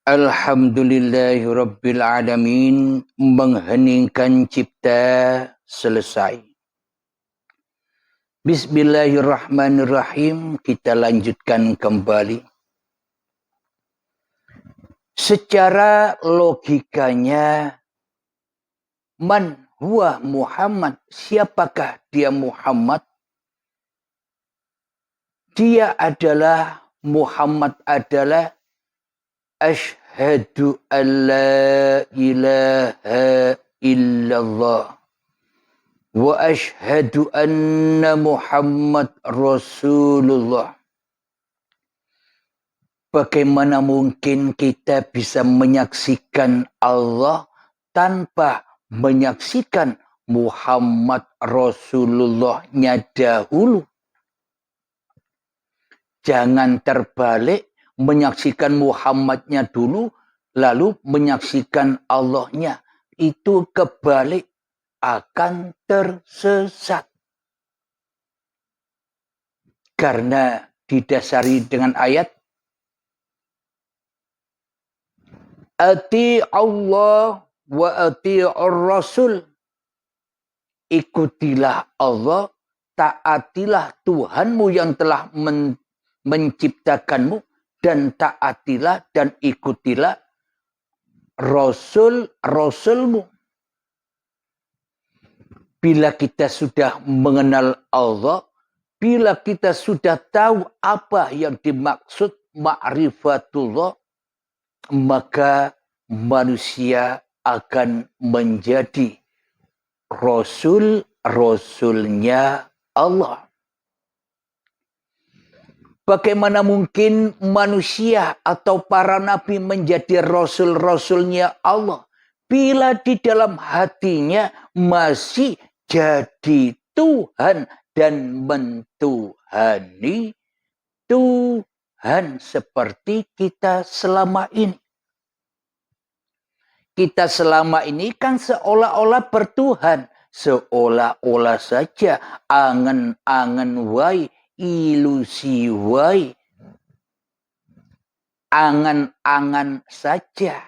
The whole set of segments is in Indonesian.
Alhamdulillahirabbil alamin, mengheningkan cipta selesai. Bismillahirrahmanirrahim, kita lanjutkan kembali. Secara logikanya, man huwa Muhammad, siapakah dia Muhammad? Muhammad adalah Ashhadu an la ilaha illallah wa ashhadu anna Muhammad Rasulullah. Bagaimana mungkin kita bisa menyaksikan Allah tanpa menyaksikan Muhammad Rasulullah-nya dahulu? Jangan terbalik, menyaksikan Muhammadnya dulu, lalu menyaksikan Allahnya. Itu kebalik, akan tersesat. Karena didasari dengan ayat, Ati Allah wa ati'ur Rasul. Ikutilah Allah, taatilah Tuhanmu yang telah menciptakanmu, dan taatilah dan ikutilah Rasulmu. Bila kita sudah mengenal Allah, bila kita sudah tahu apa yang dimaksud ma'rifatullah, maka manusia akan menjadi Rasulnya Allah. Bagaimana mungkin manusia atau para nabi menjadi Rasulnya Allah bila di dalam hatinya masih jadi Tuhan dan mentuhani Tuhan seperti kita selama ini. Kita selama ini kan seolah-olah bertuhan, seolah-olah saja angan-angan wae, ilusi wae, angan-angan saja.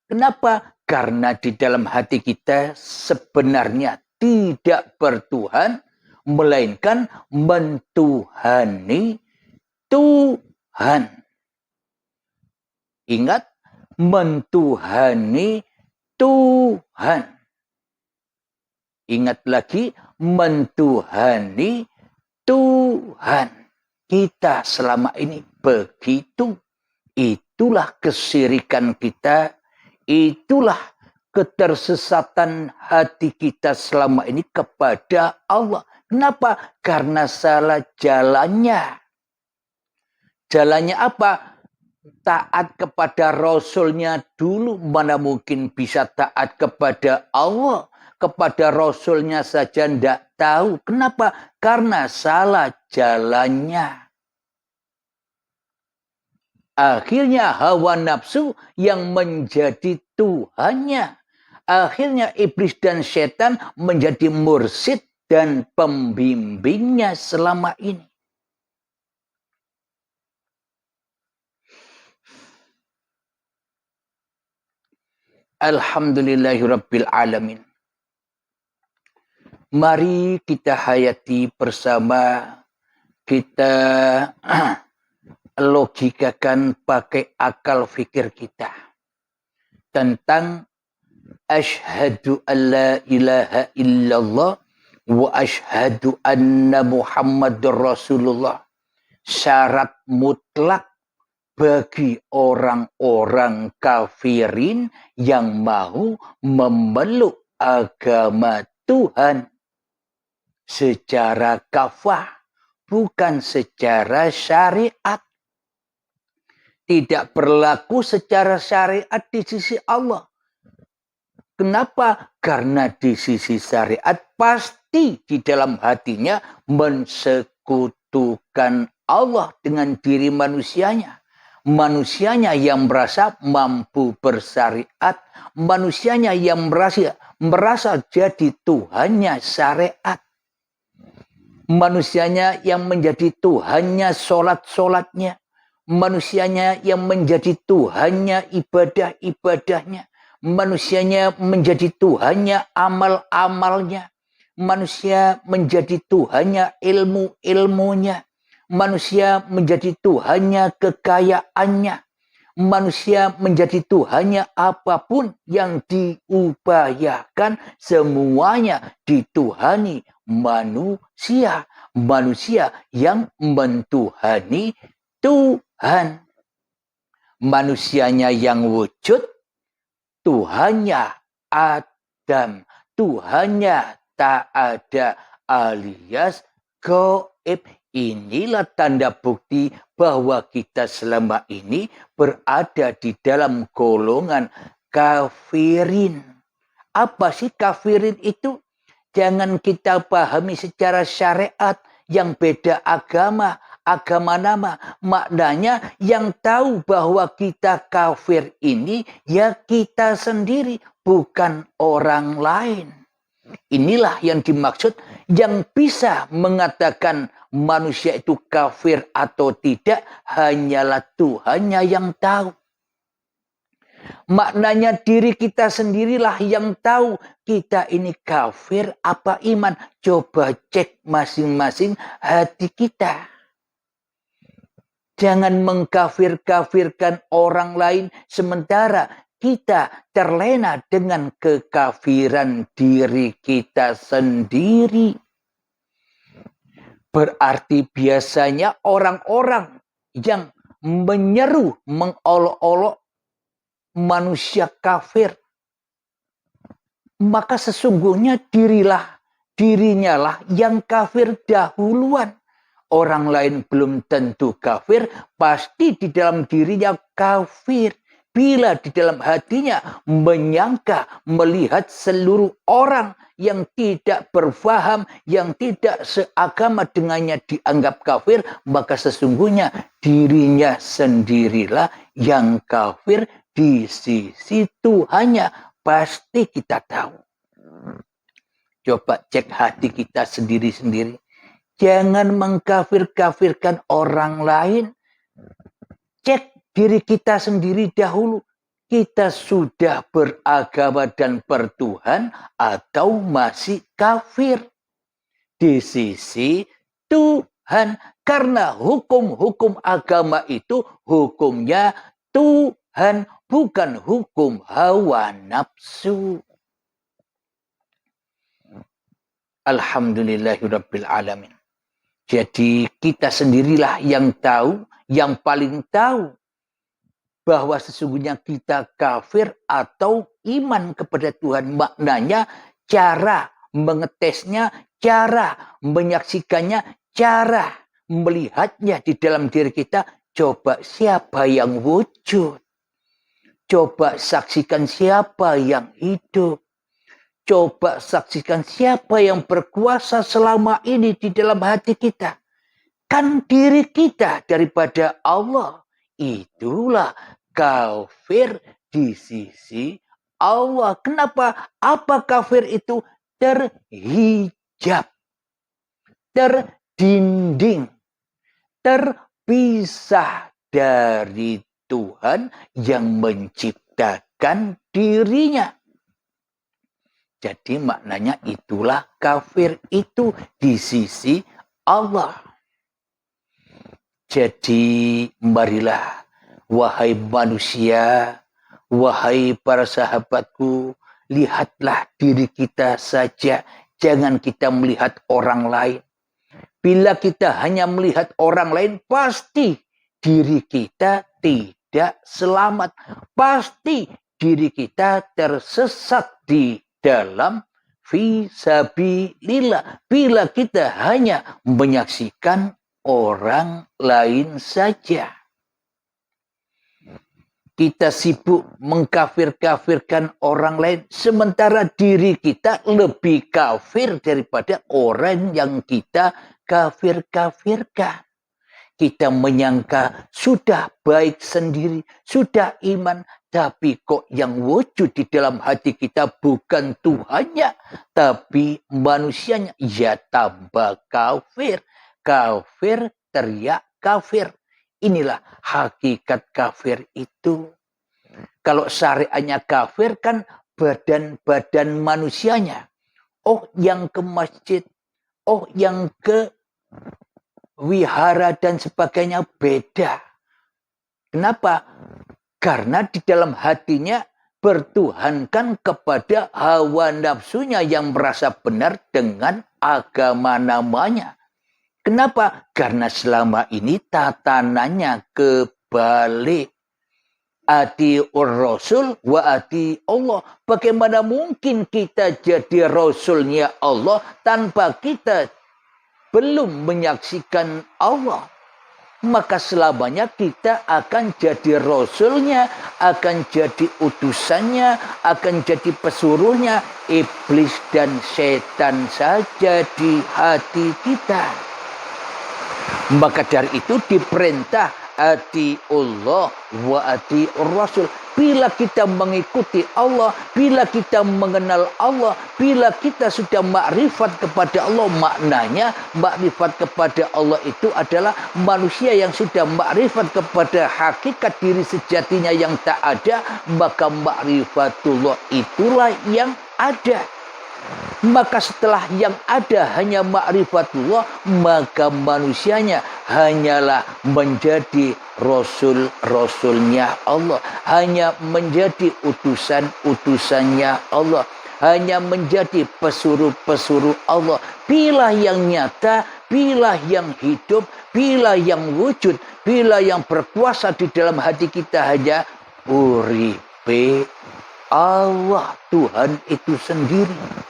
Kenapa? Karena di dalam hati kita sebenarnya tidak bertuhan, melainkan mentuhani Tuhan. Ingat, mentuhani Tuhan. Ingat lagi, mentuhani Tuhan. Kita selama ini begitu. Itulah kesirikan kita. Itulah ketersesatan hati kita selama ini kepada Allah. Kenapa? Karena salah jalannya. Jalannya apa? Taat kepada Rasulnya dulu. Mana mungkin bisa taat kepada Allah? Kepada Rasulnya saja tidak tahu. Kenapa? Karena salah jalannya. Akhirnya hawa nafsu yang menjadi Tuhannya. Akhirnya iblis dan setan menjadi mursyid dan pembimbingnya selama ini. Alhamdulillahirabbil alamin. Mari kita hayati bersama, kita logikakan pakai akal fikir kita tentang asyhadu an la ilaha illallah wa asyhadu anna Muhammadur Rasulullah. Syarat mutlak bagi orang-orang kafirin yang mau memeluk agama Tuhan secara kafah, bukan secara syariat. Tidak berlaku secara syariat di sisi Allah. Kenapa? Karena di sisi syariat pasti di dalam hatinya mensekutukan Allah dengan diri manusianya. Manusianya yang merasa mampu bersyariat, manusianya yang merasa jadi Tuhannya syariat. Manusianya yang menjadi Tuhannya sholat-sholatnya. manusianya yang menjadi Tuhannya ibadah-ibadahnya, manusianya menjadi Tuhannya amal-amalnya, manusia menjadi Tuhannya ilmu-ilmunya, manusia menjadi Tuhannya kekayaannya, manusia menjadi Tuhannya apapun yang diupayakan, semuanya dituhani manusia. Manusia yang mentuhani Tuhan. Manusianya yang wujud, Tuhannya Adam. Tuhannya tak ada alias gaib. Inilah tanda bukti bahwa kita selama ini berada di dalam golongan kafirin. Apa sih kafirin itu? Jangan kita pahami secara syariat yang beda agama nama. Maknanya yang tahu bahwa kita kafir ini ya kita sendiri, bukan orang lain. Inilah yang dimaksud, yang bisa mengatakan manusia itu kafir atau tidak hanyalah Tuhannya yang tahu. Maknanya diri kita sendirilah yang tahu kita ini kafir apa iman. Coba cek masing-masing hati kita. Jangan mengkafir-kafirkan orang lain sementara kita terlena dengan kekafiran diri kita sendiri. Berarti biasanya orang-orang yang menyeru, mengolok-olok manusia kafir, maka sesungguhnya dirinya lah yang kafir dahuluan. Orang lain belum tentu kafir, pasti di dalam dirinya kafir. Bila di dalam hatinya menyangka, melihat seluruh orang yang tidak berfaham, yang tidak seagama dengannya dianggap kafir, maka sesungguhnya dirinya sendirilah yang kafir di sisi Tuhannya. Pasti kita tahu. Coba cek hati kita sendiri-sendiri. Jangan mengkafir-kafirkan orang lain. Cek diri kita sendiri dahulu. Kita sudah beragama dan bertuhan atau masih kafir di sisi Tuhan. Karena hukum-hukum agama itu hukumnya Tuhan, bukan hukum hawa nafsu. Alhamdulillahirabbil alamin. Jadi kita sendirilah yang tahu, yang paling tahu bahwa sesungguhnya kita kafir atau iman kepada Tuhan. Maknanya cara mengetesnya, cara menyaksikannya, cara melihatnya di dalam diri kita. Coba siapa yang wujud? Coba saksikan siapa yang hidup? Coba saksikan siapa yang berkuasa selama ini di dalam hati kita. Kan diri kita daripada Allah. Itulah kafir di sisi Allah. Kenapa? Apa kafir itu? Terhijab. Terdinding. Terpisah dari Tuhan yang menciptakan dirinya. Jadi maknanya itulah kafir itu di sisi Allah. Jadi marilah wahai manusia, wahai para sahabatku, lihatlah diri kita saja. Jangan kita melihat orang lain. Bila kita hanya melihat orang lain, pasti diri kita tidak selamat. Pasti diri kita tersesat di dalam fisabilillah. Bila kita hanya menyaksikan orang lain saja. Kita sibuk mengkafir-kafirkan orang lain, sementara diri kita lebih kafir daripada orang yang kita kafir-kafirkan. Kita menyangka sudah baik sendiri, sudah iman, tapi kok yang wujud di dalam hati kita bukan Tuhannya, tapi manusianya. Ya tambah kafir. Kafir teriak kafir. Inilah hakikat kafir itu. Kalau syariatnya kafir kan badan-badan manusianya. Oh, yang ke masjid, oh, yang ke wihara dan sebagainya beda. Kenapa? Karena di dalam hatinya bertuhankan kepada hawa nafsunya yang merasa benar dengan agama namanya. Kenapa? Karena selama ini tatanannya kebalik. Atiur Rasul wa ati Allah. Bagaimana mungkin kita jadi Rasulnya Allah tanpa kita belum menyaksikan Allah? Maka selamanya kita akan jadi Rasulnya, akan jadi utusannya, akan jadi pesuruhnya. Iblis dan setan saja di hati kita. Maka dari itu diperintah ati Allah wa ati Rasul. Bila kita mengikuti Allah, bila kita mengenal Allah, bila kita sudah makrifat kepada Allah, maknanya makrifat kepada Allah itu adalah manusia yang sudah makrifat kepada hakikat diri sejatinya yang tak ada, maka makrifatullah itulah yang ada. Maka setelah yang ada hanya ma'rifatullah, maka manusianya hanyalah menjadi rasul-rasulnya Allah, hanya menjadi utusan-utusannya Allah, hanya menjadi pesuruh-pesuruh Allah. Bila yang nyata, bila yang hidup, bila yang wujud, bila yang berkuasa di dalam hati kita hanya uripe Allah, Tuhan itu sendiri.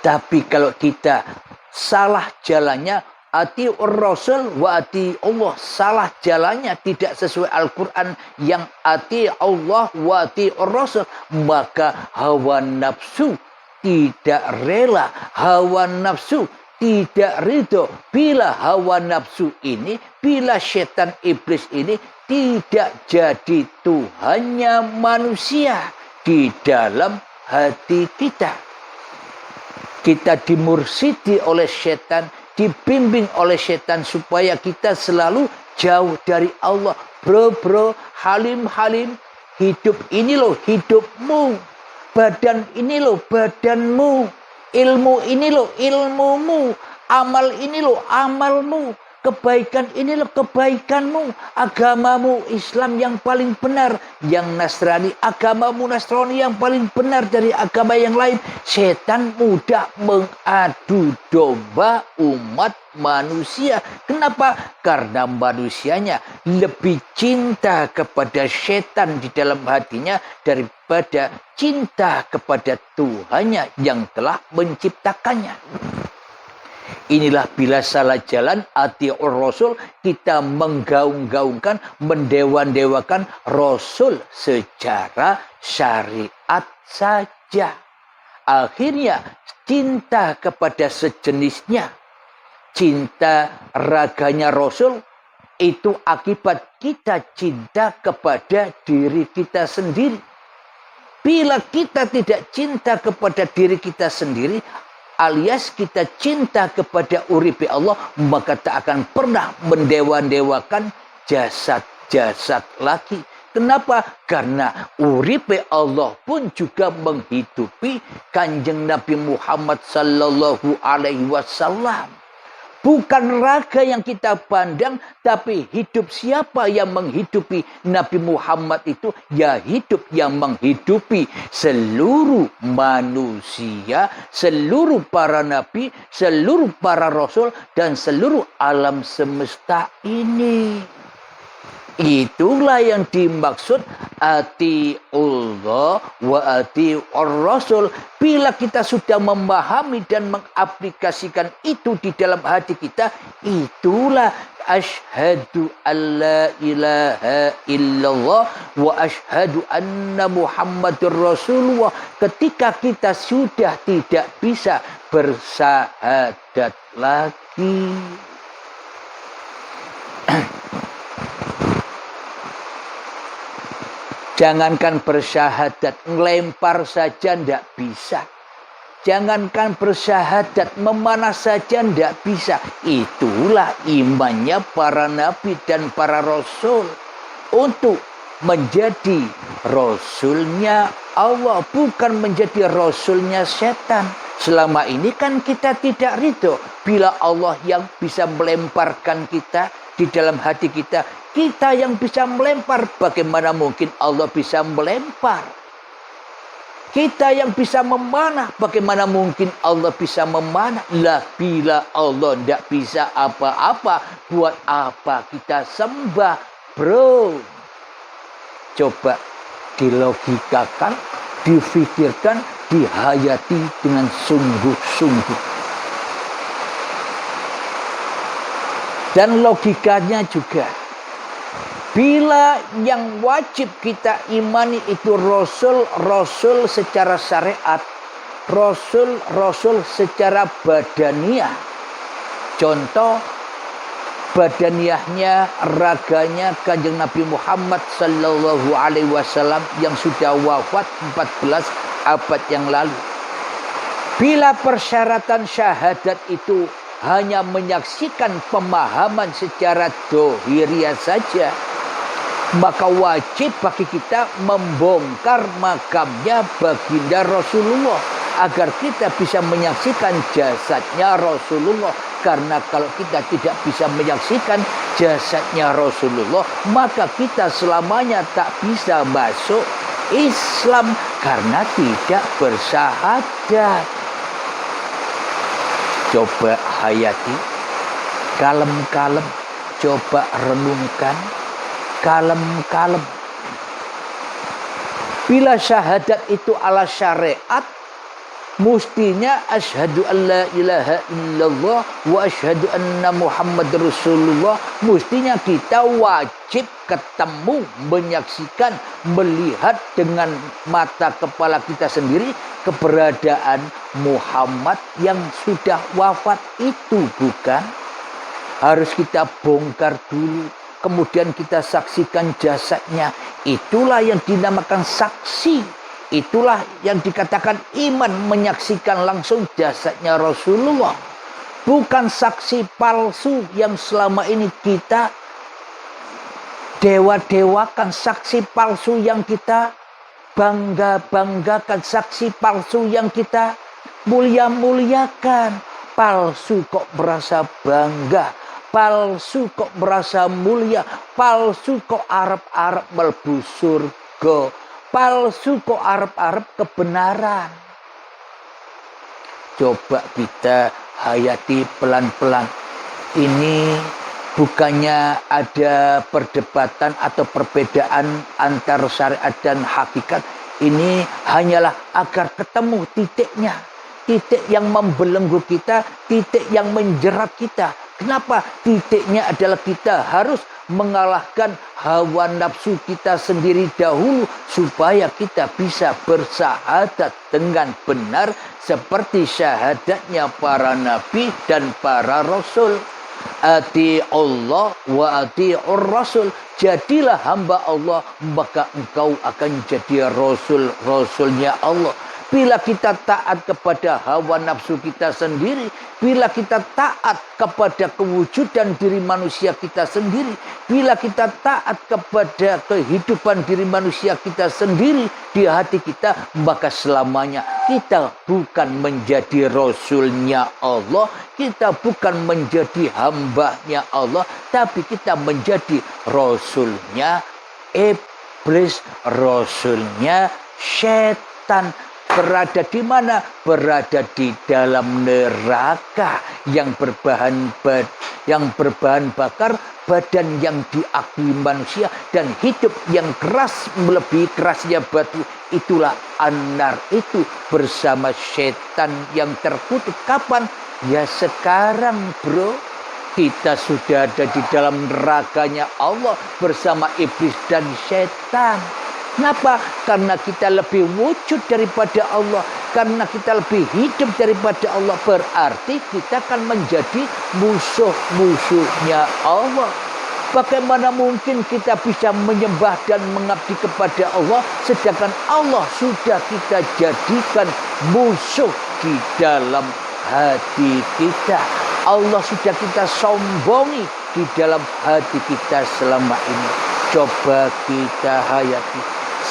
Tapi kalau kita salah jalannya, atiur Rasul wa ati Allah, salah jalannya, tidak sesuai Al-Quran yang ati Allah wa atiur Rasul, maka hawa nafsu tidak rela, hawa nafsu tidak ridho. Bila hawa nafsu ini, bila setan iblis ini tidak jadi Tuhannya manusia di dalam hati kita. Kita dimursidi oleh setan, dibimbing oleh setan supaya kita selalu jauh dari Allah. Bro, halim, hidup ini loh hidupmu, badan ini loh badanmu, ilmu ini loh ilmumu, amal ini loh amalmu, kebaikan ini loh kebaikanmu, agamamu Islam yang paling benar, yang Nasrani agamamu Nasrani yang paling benar dari agama yang lain. Setan mudah mengadu domba umat manusia. Kenapa? Karena manusianya lebih cinta kepada setan di dalam hatinya daripada cinta kepada Tuhannya yang telah menciptakannya. Inilah bila salah jalan atiur Rasul, kita menggaung-gaungkan, mendewa-dewakan Rasul secara syariat saja. Akhirnya cinta kepada sejenisnya, cinta raganya Rasul, itu akibat kita cinta kepada diri kita sendiri. Bila kita tidak cinta kepada diri kita sendiri, alias kita cinta kepada uripe Allah, maka tak akan pernah mendewa-dewakan jasad-jasad lagi. Kenapa? Karena uripe Allah pun juga menghidupi Kanjeng Nabi Muhammad sallallahu alaihi wasallam. Bukan raga yang kita pandang, tapi hidup siapa yang menghidupi Nabi Muhammad itu, ya hidup yang menghidupi seluruh manusia, seluruh para nabi, seluruh para rasul, dan seluruh alam semesta ini. Itulah yang dimaksud ati Allah wa ati Rasul. Bila kita sudah memahami dan mengaplikasikan itu di dalam hati kita, itulah asyhadu alla ilaha illallah wa asyhadu anna Muhammadur Rasulullah. Ketika kita sudah tidak bisa bersahadat lagi. Jangankan bersyahadat, ngelempar saja ndak bisa. Jangankan bersyahadat, memanah saja tidak bisa. Itulah imannya para nabi dan para rasul. Untuk menjadi rasulnya Allah, bukan menjadi rasulnya setan. Selama ini kan kita tidak ridho bila Allah yang bisa melemparkan kita di dalam hati kita. Kita yang bisa melempar, bagaimana mungkin Allah bisa melempar? Kita yang bisa memanah, bagaimana mungkin Allah bisa memanah? Lah, bila Allah tidak bisa apa-apa, buat apa kita sembah, bro? Coba dilogikakan, difikirkan, dihayati dengan sungguh-sungguh. Dan logikanya juga, bila yang wajib kita imani itu rasul secara syariat, rasul secara badaniah. Contoh badaniahnya, raganya Kanjeng Nabi Muhammad sallallahu alaihi wasallam yang sudah wafat 14 abad yang lalu. Bila persyaratan syahadat itu hanya menyaksikan pemahaman secara dohiriah saja, maka wajib bagi kita membongkar makamnya baginda Rasulullah agar kita bisa menyaksikan jasadnya Rasulullah. Karena kalau kita tidak bisa menyaksikan jasadnya Rasulullah, maka kita selamanya tak bisa masuk Islam karena tidak bersyahadat. Coba hayati, kalem-kalem, coba renungkan, kalem-kalem. Bila syahadat itu ala syariat, mustinya asyhadu an la ilaha illallah wa asyhadu anna Muhammad Rasulullah. Mustinya kita wajib ketemu, menyaksikan, melihat dengan mata kepala kita sendiri keberadaan Muhammad yang sudah wafat itu, bukan? Harus kita bongkar dulu, kemudian kita saksikan jasadnya. Itulah yang dinamakan saksi. Itulah yang dikatakan iman, menyaksikan langsung jasadnya Rasulullah. Bukan saksi palsu yang selama ini kita dewa-dewakan, saksi palsu yang kita bangga-banggakan, saksi palsu yang kita mulia-muliakan. Palsu kok merasa bangga, palsu kok merasa mulia, palsu kok arep-arep mlebu surga, palsu kok arep-arep kebenaran. Coba kita hayati pelan-pelan. Ini bukannya ada perdebatan atau perbedaan antara syariat dan hakikat. Ini hanyalah agar ketemu titiknya. Titik yang membelenggu kita, titik yang menjerat kita. Kenapa? Titiknya adalah kita harus mengalahkan hawa nafsu kita sendiri dahulu supaya kita bisa bersyahadat dengan benar seperti syahadatnya para nabi dan para rasul. Ati Allah wa ati'ur rasul. Jadilah hamba Allah, maka engkau akan jadi rasulnya Allah. Bila kita taat kepada hawa nafsu kita sendiri, bila kita taat kepada kewujudan diri manusia kita sendiri, bila kita taat kepada kehidupan diri manusia kita sendiri di hati kita, maka selamanya kita bukan menjadi rasulnya Allah, kita bukan menjadi hambanya Allah, tapi kita menjadi rasulnya iblis, rasulnya setan. Berada di mana? Berada di dalam neraka yang berbahan bakar, badan yang diakui manusia, dan hidup yang keras melebihi kerasnya batu. Itulah anar itu bersama setan yang terkutuk. Kapan? Ya sekarang, bro. Kita sudah ada di dalam nerakanya Allah bersama iblis dan setan. Kenapa? Karena kita lebih wujud daripada Allah. Karena kita lebih hidup daripada Allah. Berarti kita akan menjadi musuh-musuhnya Allah. Bagaimana mungkin kita bisa menyembah dan mengabdi kepada Allah sedangkan Allah sudah kita jadikan musuh di dalam hati kita. Allah sudah kita sombongi di dalam hati kita selama ini. Coba kita hayati.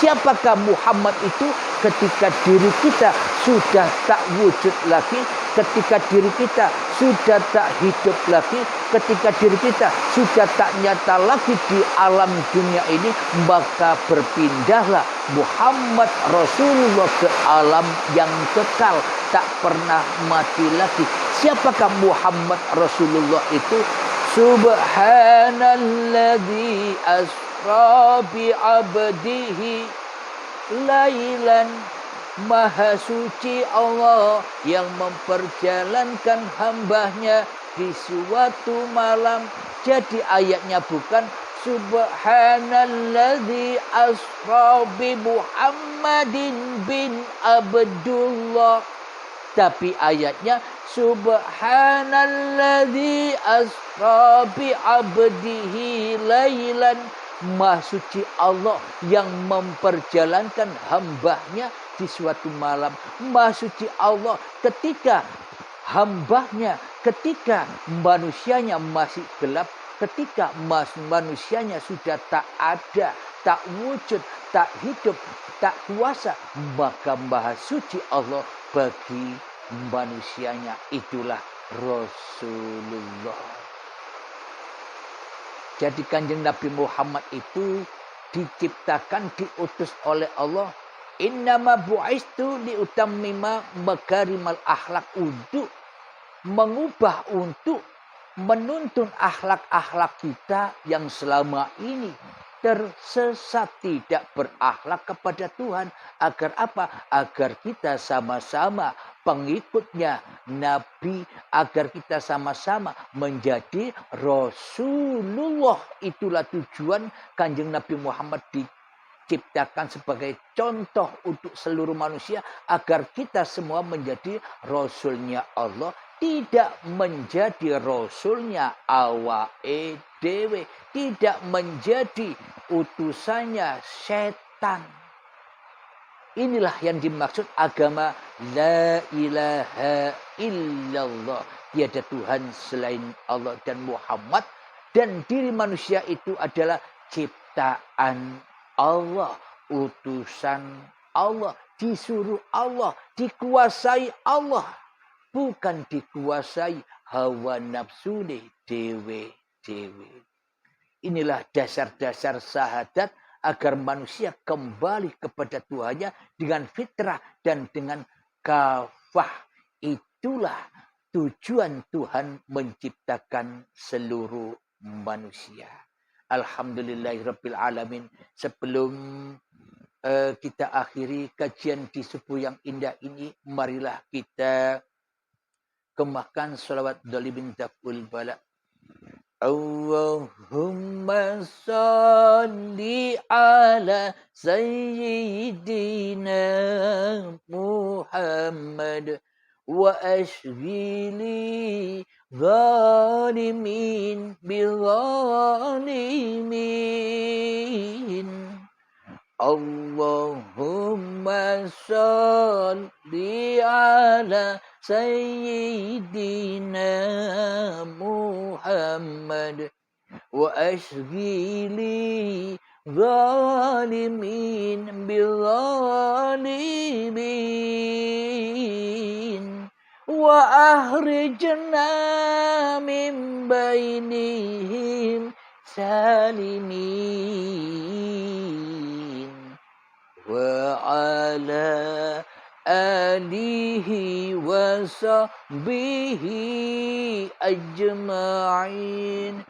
Siapakah Muhammad itu ketika diri kita sudah tak wujud lagi, ketika diri kita sudah tak hidup lagi, ketika diri kita sudah tak nyata lagi di alam dunia ini, maka berpindahlah Muhammad Rasulullah ke alam yang kekal, tak pernah mati lagi. Siapakah Muhammad Rasulullah itu? Subhanalladzi asra bi abdihi lailan. Maha suci Allah yang memperjalankan hambanya di suatu malam. Jadi ayatnya bukan Subhanalladzi asra bi Muhammadin bin Abdullah, tapi ayatnya Subhanalladzi asra bi abdihi lailan. Maha suci Allah yang memperjalankan hambanya di suatu malam. Maha suci Allah ketika hambanya, ketika manusianya masih gelap, ketika manusianya sudah tak ada, tak wujud, tak hidup, tak kuasa, maka maha suci Allah bagi manusianya. Itulah Rasulullah. Jadi kanjeng Nabi Muhammad itu diciptakan, diutus oleh Allah. Innama bu'istu liutammima makarimal akhlak, untuk mengubah, untuk menuntun akhlak-akhlak kita yang selama ini tersesat, tidak berakhlak kepada Tuhan. Agar apa? Agar kita sama-sama pengikutnya Nabi, agar kita sama-sama menjadi Rasulullah. Itulah tujuan kanjeng Nabi Muhammad diciptakan sebagai contoh untuk seluruh manusia, agar kita semua menjadi Rasulnya Allah, tidak menjadi Rasulnya awake dewe, tidak menjadi utusannya setan. Inilah yang dimaksud agama la ilaha illallah. Tiada Tuhan selain Allah, dan Muhammad dan diri manusia itu adalah ciptaan Allah, utusan Allah, disuruh Allah, dikuasai Allah, bukan dikuasai hawa nafsu dewe-dewe. Inilah dasar-dasar syahadat, agar manusia kembali kepada Tuhannya dengan fitrah dan dengan kafah. Itulah tujuan Tuhan menciptakan seluruh manusia. Alhamdulillahirabbil alamin. Sebelum kita akhiri kajian di subuh yang indah ini, marilah kita kemahkan salawat dalibin taful bala. Allahumma salli ala sayyidina Muhammad wa ashghili zalimin bizalimin. Allahumma salli ala sayyidina Muhammad wa ashghili zalimin bizalimin wa ahrijna min bainihim salimin wa ala alihi wa sahbihi ajma'in.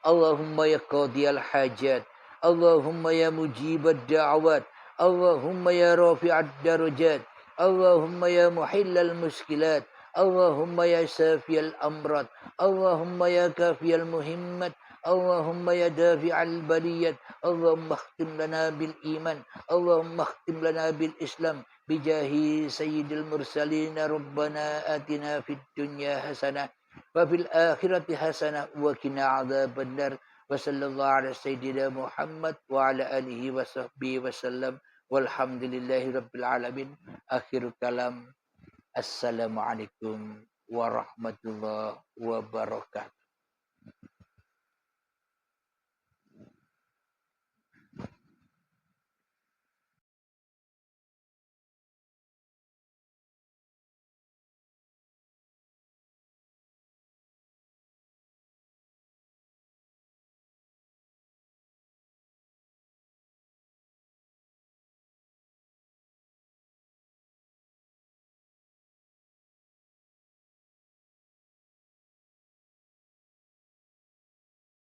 Allahumma ya qadiyal hajat, Allahumma ya mujibad da'wat, Allahumma ya rafi'ad darajat, Allahumma ya muhillal muskilat, Allahumma ya safiyal amrat, Allahumma ya kafiyal muhimmat, Allahumma ya dafi'al baliyat. Allahumma khtim lana bil iman, Allahumma khtim lana bil islam, bijahi sayyidil mursalin. Rabbana atina fid dunya hasanah wa fil akhirati hasanah wa qina adzabannar. Wa sallallahu ala sayyidina Muhammad wa ala alihi wa sahbihi wa sallam. Walhamdulillahi rabbil alamin. Akhirul kalam. Assalamualaikum warahmatullahi wabarakatuh.